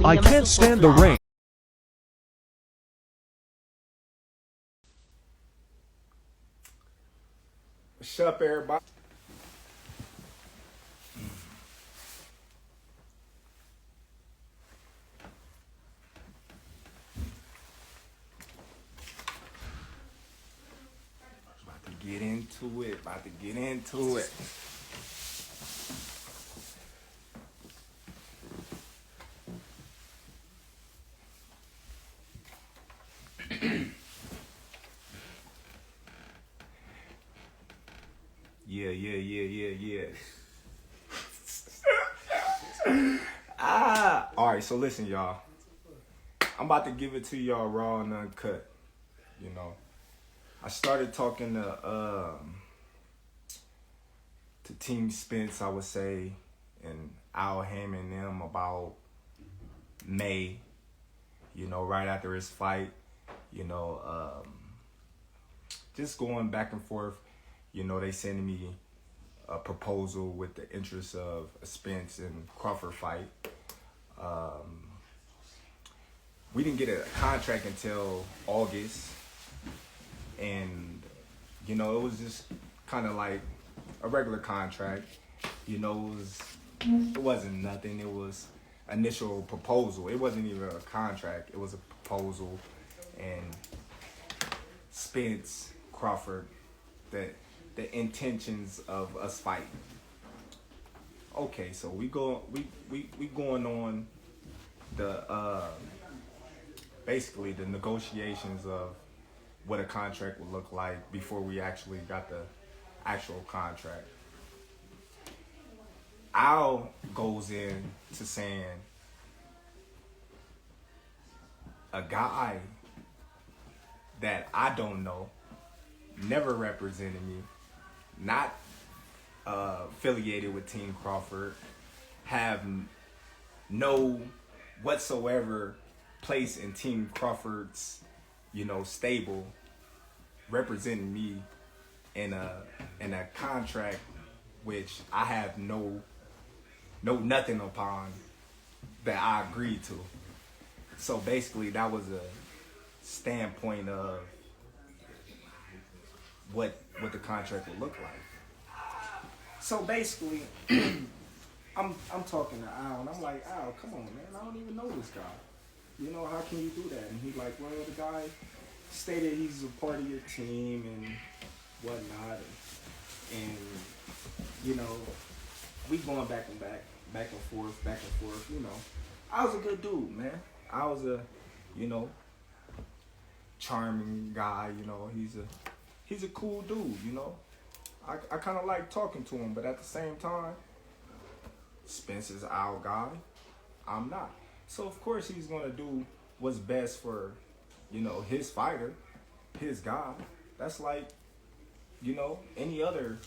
I can't stand the rain. What's up, everybody? About to get into it. Yeah. All right, so listen, y'all. I'm about to give it to y'all raw and uncut. You know, I started talking to Team Spence, I would say, and Al Hammond and them about May. You know, right after his fight. You know, just going back and forth. You know, they sending me a proposal with the interest of a Spence and Crawford fight. We didn't get a contract until August, and you know, it was just kind of like a regular contract. You know, it wasn't nothing. It was initial proposal. It wasn't even a contract. It was a proposal, and Spence, Crawford, the intentions of us fighting. Okay, so we going on the basically the negotiations of what a contract would look like before we actually got the actual contract. Al goes in to saying a guy that I don't know, never represented me, not affiliated with Team Crawford, have no whatsoever place in Team Crawford's, you know, stable, representing me in a contract which I have no nothing upon that I agreed to. So basically that was a standpoint of what the contract would look like. So basically, I'm talking to Al, and I'm like, Al, come on, man, I don't even know this guy. You know, how can you do that? And he's like, well, the guy stated he's a part of your team and whatnot, and you know, we going back and forth. You know, I was a good dude, man. I was a, you know, charming guy. You know, he's a cool dude. You know, I kind of like talking to him, but at the same time, Spencer's our guy. I'm not. So of course he's gonna do what's best for, you know, his fighter, his guy. That's like, you know, any other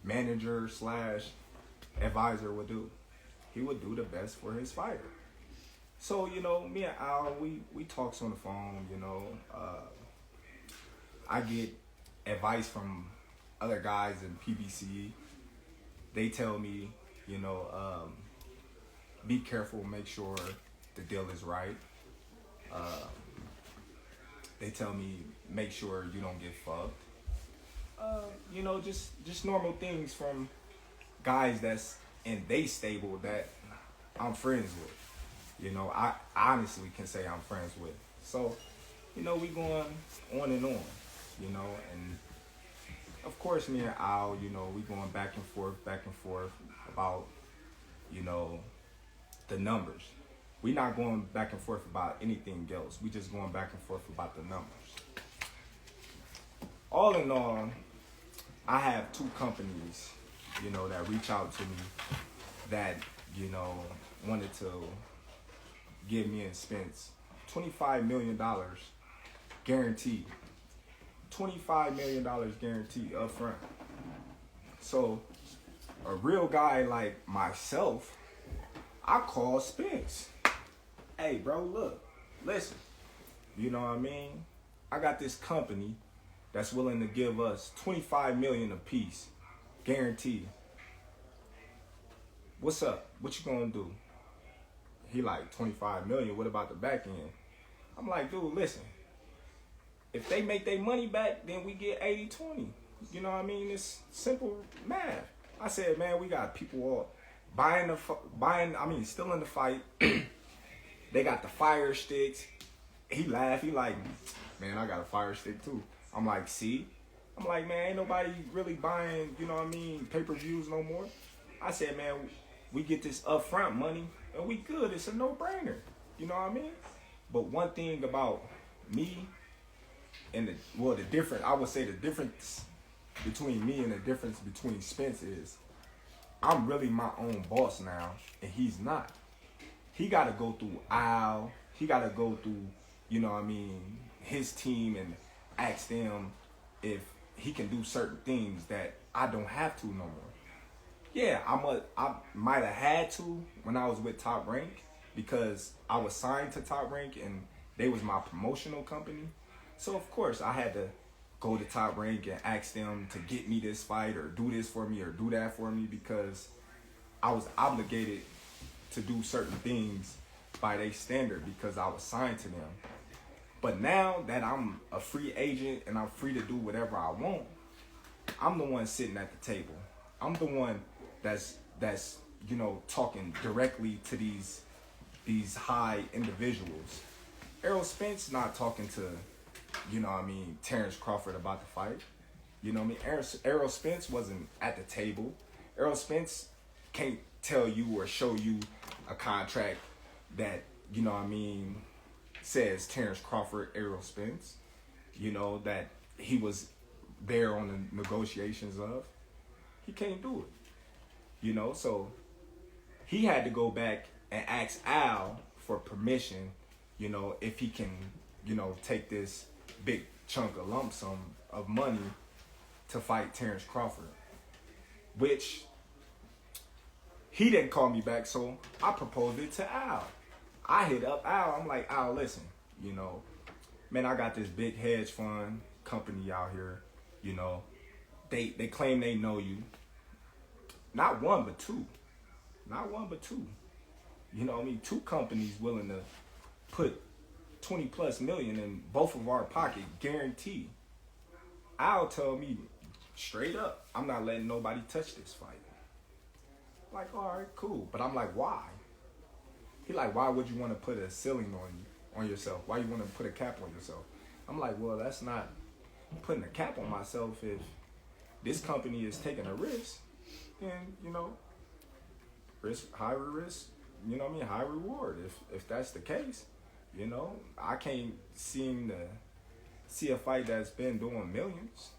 manager / advisor would do. He would do the best for his fighter. So, you know, me and Al, we talks on the phone, you know. I get advice from other guys in PBC. They tell me, you know, be careful, make sure the deal is right. They tell me, make sure you don't get fucked. You know, just normal things from guys that's in they stable that I'm friends with. You know, I honestly can say I'm friends with. So, you know, we going on and on, you know, and of course me and Al, you know, we going back and forth about, you know, the numbers. We not going back and forth about anything else. We just going back and forth about the numbers. All in all, I have two companies, you know, that reach out to me that, you know, wanted to give me and Spence $25 million guaranteed. $25 million guaranteed up front. So a real guy like myself, I call Spence. Hey bro, look, listen, you know what I mean? I got this company that's willing to give us $25 million a piece, guaranteed. What's up? What you gonna do? He like 25 million. What about the back end? I'm like, dude, listen. If they make their money back, then we get 80-20. You know what I mean? It's simple math. I said, man, we got people all still in the fight. They got the fire sticks. He laughed. He like, man, I got a fire stick too. I'm like, see? I'm like, man, ain't nobody really buying, you know what I mean, pay-per-views no more. I said, man, we get this upfront money and we good. It's a no-brainer. You know what I mean? But one thing about me and I would say the difference between me and the difference between Spence is I'm really my own boss now, and he's not. He got to go through Al. He got to go through, you know what I mean, his team and ask them if he can do certain things that I don't have to no more. Yeah, I might have had to when I was with Top Rank because I was signed to Top Rank and they was my promotional company. So, of course, I had to go to Top Rank and ask them to get me this fight or do this for me or do that for me because I was obligated to do certain things by their standard because I was signed to them. But now that I'm a free agent and I'm free to do whatever I want, I'm the one sitting at the table. I'm the one that's you know, talking directly to these high individuals. Errol Spence not talking to, you know what I mean, Terence Crawford about the fight. You know what I mean? Errol Spence wasn't at the table. Errol Spence can't tell you or show you a contract that, you know what I mean, says Terence Crawford, Errol Spence. You know, that he was there on the negotiations of. He can't do it. You know, so he had to go back and ask Al for permission, you know, if he can, you know, take this big chunk of lump sum of money to fight Terence Crawford, which he didn't call me back, so I proposed it to Al. I hit up Al. I'm like, Al, listen, you know, man, I got this big hedge fund company out here, you know, they claim they know you. Not one, but two. Not one, but two. You know what I mean? Two companies willing to put 20 plus million in both of our pocket, guaranteed. Al tell me straight up, I'm not letting nobody touch this fight. Like, all right, cool. But I'm like, why? He like, why would you want to put a ceiling on yourself? Why you want to put a cap on yourself? I'm like, well, that's not putting a cap on myself if this company is taking a risk. And, you know, high risk, you know what I mean, high reward. If that's the case, you know, I can't seem to see a fight that's been doing millions,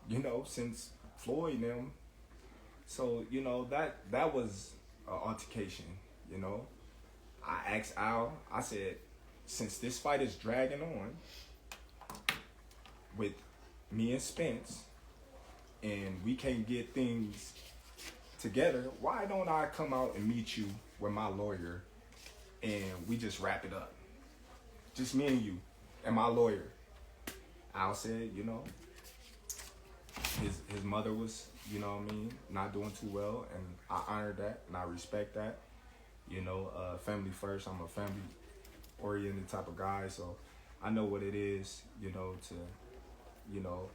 you know, since Floyd and them. So, you know, that was an altercation, you know. I asked Al, I said, since this fight is dragging on with me and Spence and we can't get things together, why don't I come out and meet you with my lawyer and we just wrap it up? Just me and you and my lawyer. Al said, you know, his mother was, you know what I mean, not doing too well, and I honor that and I respect that. You know, family first. I'm a family oriented type of guy, so I know what it is, you know, to, you know,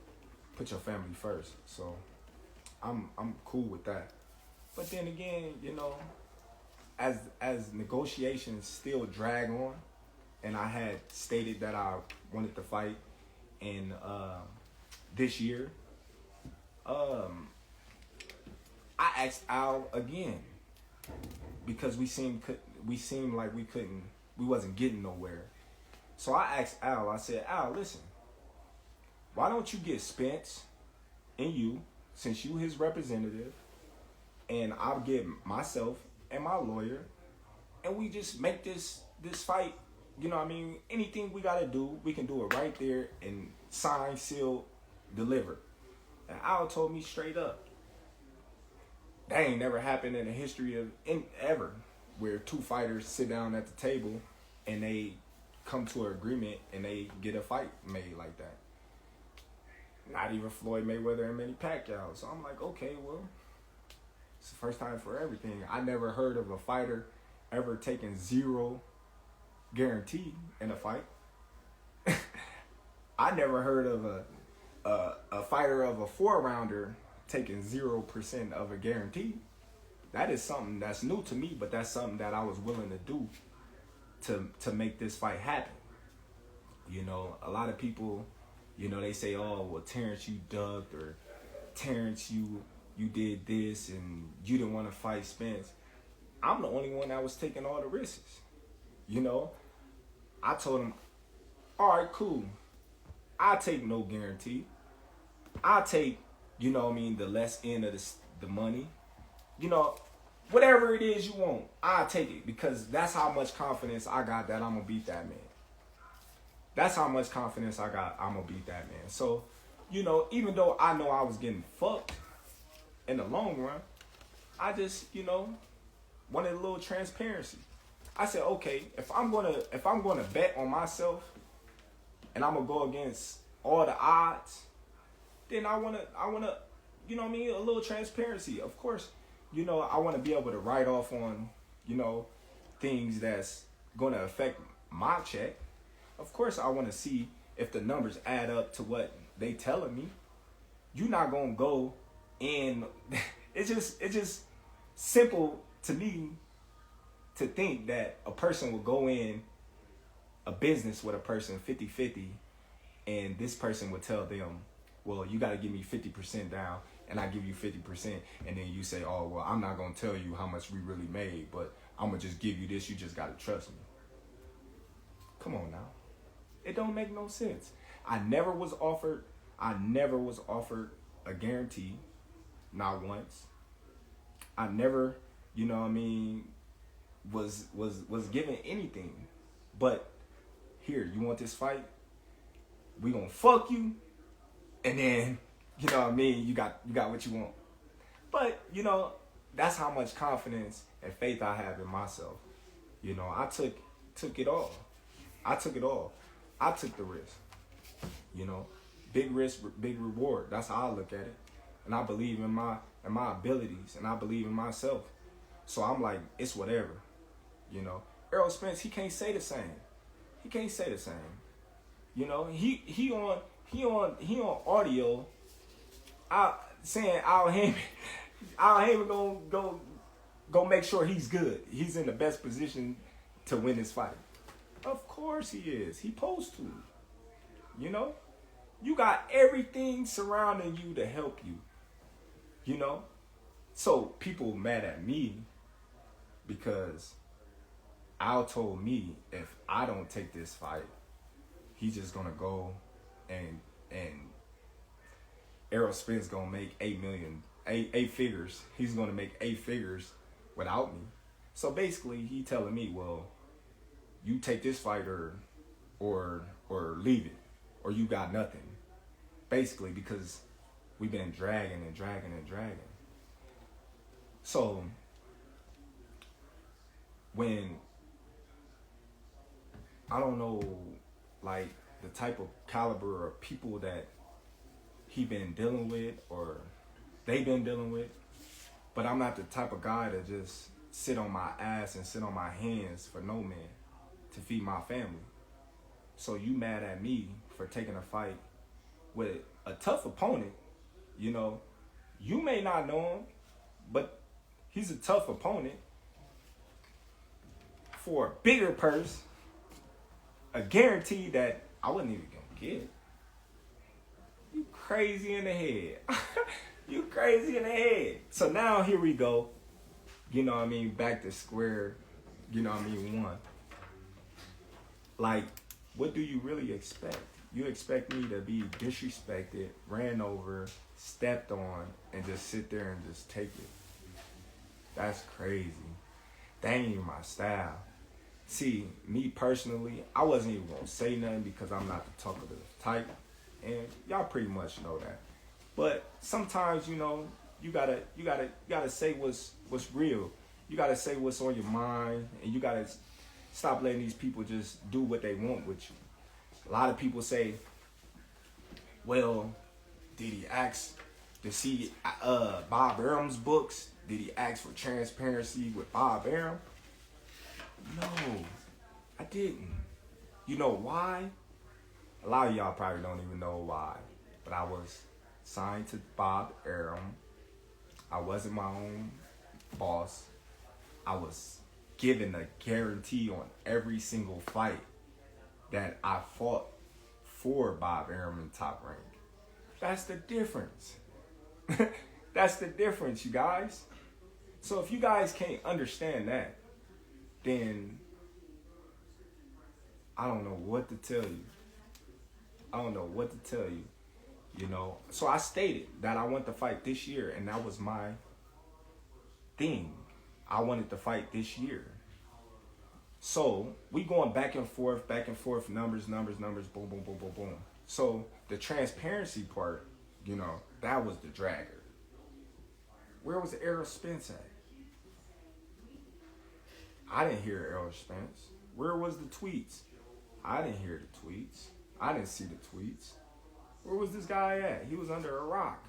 put your family first. So I'm cool with that. But then again, you know, as negotiations still drag on, and I had stated that I wanted to fight in this year, I asked Al again because we seemed like we wasn't getting nowhere. So I asked Al. I said, Al, listen, why don't you get Spence and you, since you his representative, and I'll get myself and my lawyer, and we just make this fight, you know what I mean, anything we gotta do, we can do it right there and sign, seal, deliver. And Al told me straight up, that ain't never happened in the history of ever, where two fighters sit down at the table and they come to an agreement and they get a fight made like that. Not even Floyd Mayweather and Manny Pacquiao. So I'm like, okay, well, it's the first time for everything. I never heard of a fighter ever taken zero guarantee in a fight. I never heard of a fighter of a 4-rounder taking 0% of a guarantee. That is something that's new to me, but that's something that I was willing to do to make this fight happen. You know, a lot of people, you know, they say, oh, well, Terence, you ducked, or Terence, you did this and you didn't want to fight Spence. I'm the only one that was taking all the risks. You know, I told him, all right, cool. I take no guarantee. I take, you know what I mean, the less end of the money. You know, whatever it is you want, I take it, because that's how much confidence I got that I'm going to beat that man. That's how much confidence I got I'm going to beat that man. So, you know, even though I know I was getting fucked in the long run, I just, you know, wanted a little transparency. I said, okay, if I'm gonna bet on myself and I'm gonna go against all the odds, then I wanna, you know what I mean, a little transparency. Of course, you know, I wanna be able to write off on, you know, things that's gonna affect my check. Of course, I wanna see if the numbers add up to what they telling me. You're not gonna go in. It's just simple to me to think that a person will go in a business with a person 50-50, and this person would tell them, well, you got to give me 50% down, and I give you 50%, and then you say, oh, well, I'm not going to tell you how much we really made, but I'm going to just give you this. You just got to trust me. Come on now. It don't make no sense. I never was offered a guarantee, not once. I never, you know what I mean, was given anything. But here, you want this fight? We gonna fuck you, and then, you know what I mean, you got what you want. But, you know, that's how much confidence and faith I have in myself. You know, I took it all. I took it all. I took the risk. You know, big risk, big reward. That's how I look at it. And I believe in my abilities, and I believe in myself. So I'm like, it's whatever. You know, Errol Spence, he can't say the same. He can't say the same. You know, he on audio, saying Al Heyman go make sure he's good. He's in the best position to win this fight. Of course he is. He supposed to. You know, you got everything surrounding you to help you. You know, so people mad at me because Al told me if I don't take this fight, he's just gonna go and Errol Spence gonna make eight figures. He's gonna make 8 figures without me. So basically, he telling me, well, you take this fight or leave it, or you got nothing. Basically, because we've been dragging. So when I don't know, like, the type of caliber of people that he been dealing with or they been dealing with, but I'm not the type of guy to just sit on my ass and sit on my hands for no man to feed my family. So you mad at me for taking a fight with a tough opponent. You know, you may not know him, but he's a tough opponent for a bigger purse, a guarantee that I wasn't even gonna get. You crazy in the head. You crazy in the head. So now here we go. You know what I mean? Back to square, you know what I mean, one. Like, what do you really expect? You expect me to be disrespected, ran over, stepped on, and just sit there and just take it? That's crazy. That ain't even my style. See, me personally, I wasn't even gonna say nothing because I'm not the talkative type, and y'all pretty much know that. But sometimes, you know, you gotta say what's real. You gotta say what's on your mind, and you gotta stop letting these people just do what they want with you. A lot of people say, well, did he ask to see Bob Arum's books? Did he ask for transparency with Bob Arum? No, I didn't. You know why? A lot of y'all probably don't even know why. But I was signed to Bob Arum. I wasn't my own boss. I was given a guarantee on every single fight that I fought for Bob Arum in Top Rank. That's the difference. That's the difference, you guys. So if you guys can't understand that, then I don't know what to tell you. I don't know what to tell you. You know, so I stated that I want to fight this year, and that was my thing. I wanted to fight this year. So we going back and forth, numbers, boom, boom, boom, boom, boom. So the transparency part, you know, that was the dragger. Where was Errol Spence at? I didn't hear Errol Spence. Where was the tweets? I didn't hear the tweets. I didn't see the tweets. Where was this guy at? He was under a rock.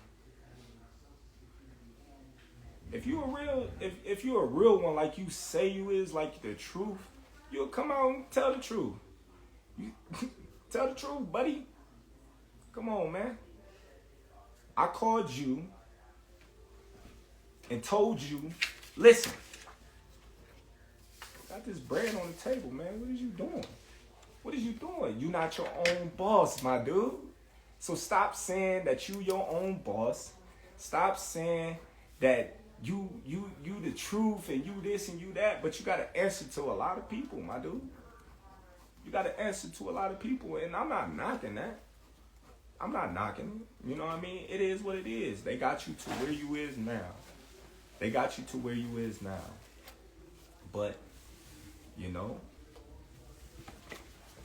If you a real one, like you say you is, like the truth, you'll come out and tell the truth. You tell the truth, buddy. Come on, man. I called you and told you, listen, got this bread on the table, man. What is you doing? What is you doing? You not your own boss, my dude. So stop saying that you your own boss. Stop saying that you the truth and you this and you that, but you gotta answer to a lot of people, my dude. You gotta answer to a lot of people, and I'm not knocking that. I'm not knocking it. You know what I mean? It is what it is. They got you to where you is now. They got you to where you is now. But, you know,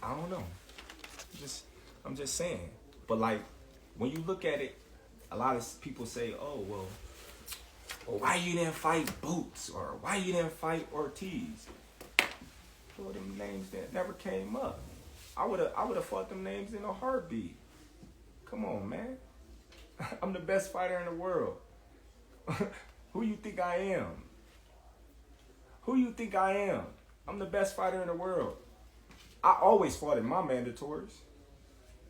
I don't know. I'm just saying. But like, when you look at it, a lot of people say, oh, well, why you didn't fight Boots? Or why you didn't fight Ortiz? Well, them names that never came up. I would have fought them names in a heartbeat. Come on, man. I'm the best fighter in the world. Who you think I am? Who you think I am? I'm the best fighter in the world. I always fought in my mandatories.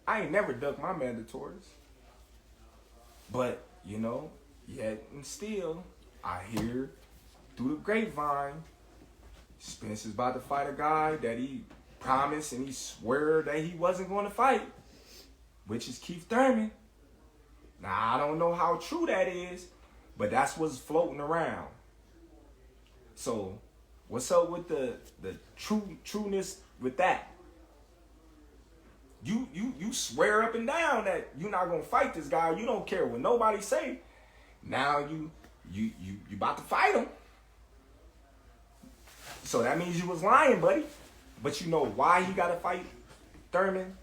I ain't never ducked my mandatories. But, you know, yet and still, I hear through the grapevine, Spence is about to fight a guy that he promised and he swore that he wasn't going to fight, which is Keith Thurman. Now, I don't know how true that is, but that's what's floating around. So, what's up with the trueness with that? You swear up and down that you're not gonna fight this guy. You don't care what nobody say. Now you about to fight him. So that means you was lying, buddy. But you know why he gotta fight Thurman?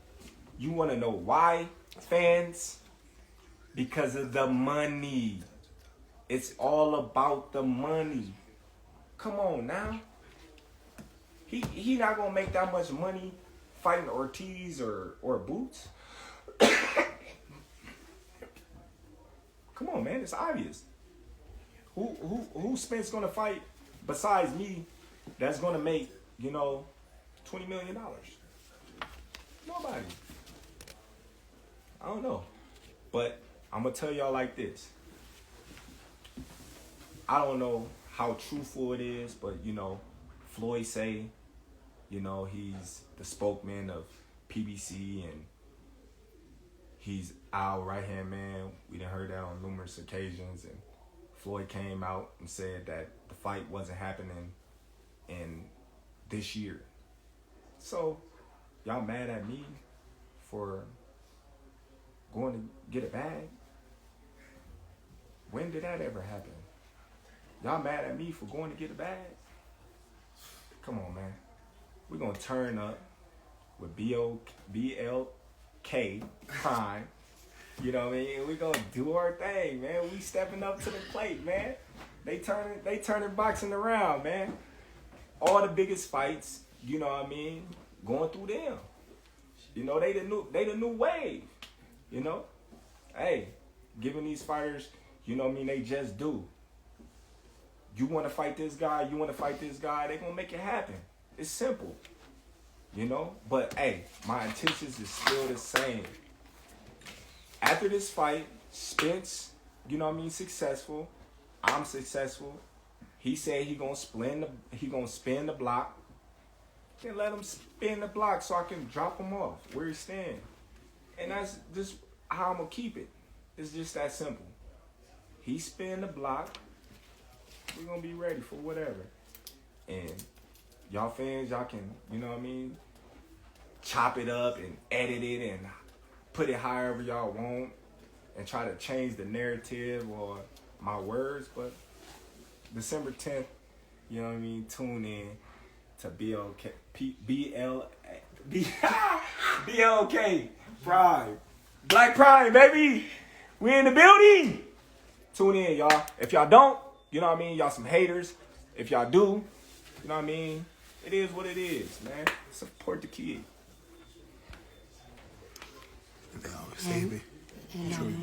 You wanna know why, fans? Because of the money. It's all about the money. Come on now. He not gonna make that much money fighting Ortiz or Boots. Come on, man, it's obvious. Who Spence gonna fight besides me that's gonna make, you know, $20 million? Nobody. I don't know. But I'm gonna tell y'all like this. I don't know how truthful it is, but you know, Floyd say, you know, he's the spokesman of PBC and he's our right-hand man. We done heard that on numerous occasions, and Floyd came out and said that the fight wasn't happening in this year. So, y'all mad at me for going to get a bag? When did that ever happen? Y'all mad at me for going to get a bag? Come on, man. We're going to turn up with BLK crime. You know what I mean? We're going to do our thing, man. We stepping up to the plate, man. They turning boxing around, man. All the biggest fights, you know what I mean, going through them. You know, they the new wave. You know? Hey, giving these fighters, you know what I mean, they just do. You want to fight this guy, they going to make it happen. It's simple, you know. But hey, my intentions is still the same. After this fight, Spence, you know what I mean, successful. I'm successful. He said he gonna spin the block. Then let him spin the block so I can drop him off where he stand. And that's just how I'm gonna keep it. It's just that simple. He spin the block. We're gonna be ready for whatever. And y'all fans, y'all can, you know what I mean, chop it up and edit it and put it however y'all want and try to change the narrative or my words. But December 10th, you know what I mean, tune in to BLK Pride. Black Pride, baby. We in the building. Tune in, y'all. If y'all don't, you know what I mean, y'all some haters. If y'all do, you know what I mean, it is what it is, man. Support the kid. They always say me. True.